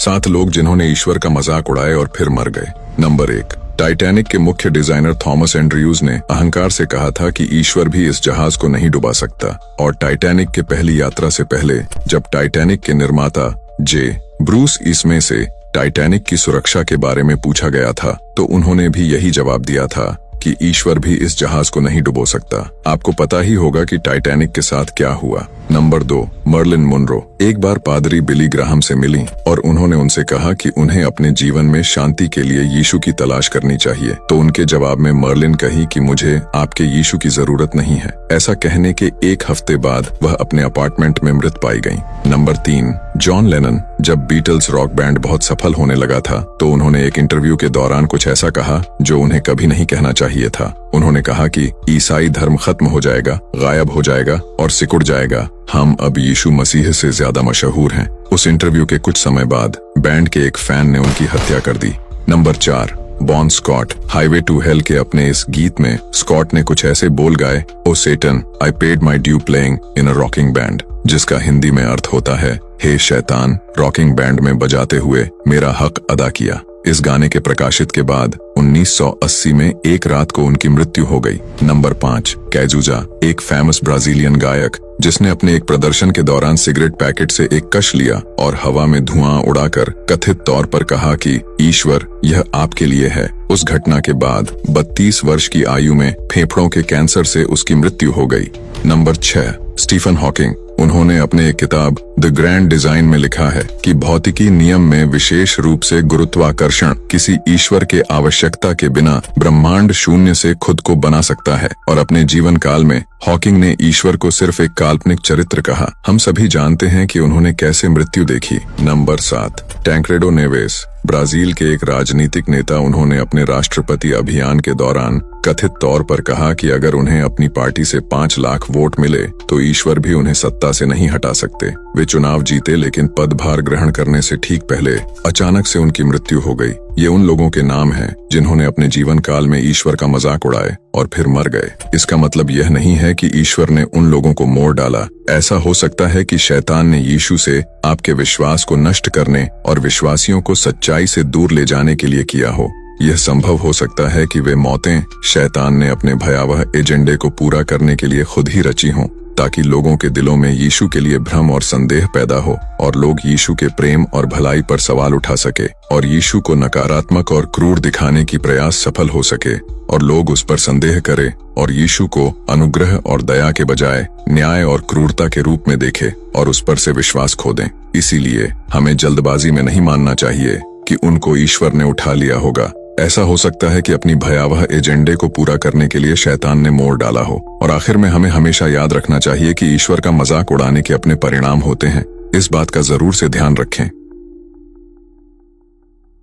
7 लोग जिन्होंने ईश्वर का मजाक उड़ाए और फिर मर गए। नंबर 1, टाइटैनिक के मुख्य डिजाइनर थॉमस एंड्रयूज ने अहंकार से कहा था कि ईश्वर भी इस जहाज को नहीं डुबा सकता। और टाइटैनिक के पहली यात्रा से पहले जब टाइटैनिक के निर्माता जे ब्रूस इसमे से टाइटैनिक की सुरक्षा के बारे में पूछा गया था तो उन्होंने भी यही जवाब दिया था कि ईश्वर भी इस जहाज को नहीं डुबो सकता। आपको पता ही होगा कि टाइटैनिक के साथ क्या हुआ। नंबर 2, मर्लिन मुनरो एक बार पादरी बिली ग्राहम से मिली और उन्होंने उनसे कहा कि उन्हें अपने जीवन में शांति के लिए यीशु की तलाश करनी चाहिए। तो उनके जवाब में मर्लिन कही कि मुझे आपके यीशु की जरूरत नहीं है। ऐसा कहने के 1 हफ्ते बाद वह अपने अपार्टमेंट में मृत पाई गयी। नंबर 3, जॉन लेनन जब बीटल्स रॉक बैंड बहुत सफल होने लगा था तो उन्होंने एक इंटरव्यू के दौरान कुछ ऐसा कहा जो उन्हें कभी नहीं कहना चाहिए था। उन्होंने कहा कि ईसाई धर्म खत्म हो जाएगा, गायब हो जाएगा और सिकुड़ जाएगा। हम अब यीशु मसीह से ज्यादा मशहूर हैं। उस इंटरव्यू के कुछ समय बाद बैंड के एक फैन ने उनकी हत्या कर दी। Number 4, Bon Scott highway to hell के अपने इस गीत में स्कॉट ने कुछ ऐसे बोल गाए, oh Satan I paid my due playing in a rocking band, जिसका हिंदी में अर्थ होता है, हे शैतान, रॉकिंग बैंड में बजाते हुए मेरा हक अदा किया। इस गाने के प्रकाशित के बाद 1980 में एक रात को उनकी मृत्यु हो गई। नंबर 5, कैजुजा एक फेमस ब्राजीलियन गायक जिसने अपने एक प्रदर्शन के दौरान सिगरेट पैकेट से एक कश लिया और हवा में धुआं उड़ाकर कथित तौर पर कहा कि ईश्वर यह आपके लिए है। उस घटना के बाद 32 वर्ष की आयु में फेफड़ों के कैंसर से उसकी मृत्यु हो गई। नंबर 6, स्टीफन हॉकिंग उन्होंने अपने एक किताब द ग्रैंड डिजाइन में लिखा है कि भौतिकी नियम में विशेष रूप से गुरुत्वाकर्षण किसी ईश्वर के आवश्यकता के बिना ब्रह्मांड शून्य से खुद को बना सकता है। और अपने जीवन काल में हॉकिंग ने ईश्वर को सिर्फ एक काल्पनिक चरित्र कहा। हम सभी जानते हैं कि उन्होंने कैसे मृत्यु देखी। नंबर 7, टैंक्रेडो नेवेस ब्राजील के एक राजनीतिक नेता। उन्होंने अपने राष्ट्रपति अभियान के दौरान कथित तौर पर कहा कि अगर उन्हें अपनी पार्टी से 5 लाख वोट मिले तो ईश्वर भी उन्हें सत्ता से नहीं हटा सकते। वे चुनाव जीते लेकिन पदभार ग्रहण करने से ठीक पहले अचानक से उनकी मृत्यु हो गई। ये उन लोगों के नाम हैं जिन्होंने अपने जीवन काल में ईश्वर का मजाक उड़ाए और फिर मर गए। इसका मतलब यह नहीं है कि ईश्वर ने उन लोगों को मोड़ डाला। ऐसा हो सकता है कि शैतान ने यीशु से आपके विश्वास को नष्ट करने और विश्वासियों को सच्चाई से दूर ले जाने के लिए किया हो। यह संभव हो सकता है कि वे मौतें शैतान ने अपने भयावह एजेंडे को पूरा करने के लिए खुद ही रची हों, ताकि लोगों के दिलों में यीशु के लिए भ्रम और संदेह पैदा हो और लोग यीशु के प्रेम और भलाई पर सवाल उठा सके और यीशु को नकारात्मक और क्रूर दिखाने की प्रयास सफल हो सके और लोग उस पर संदेह करें और यीशु को अनुग्रह और दया के बजाय न्याय और क्रूरता के रूप में देखे और उस पर से विश्वास खो दें। इसीलिए हमें जल्दबाजी में नहीं मानना चाहिए कि उनको ईश्वर ने उठा लिया होगा। ऐसा हो सकता है कि अपनी भयावह एजेंडे को पूरा करने के लिए शैतान ने मोड़ डाला हो। और आखिर में हमें हमेशा याद रखना चाहिए कि ईश्वर का मजाक उड़ाने के अपने परिणाम होते हैं। इस बात का जरूर से ध्यान रखें।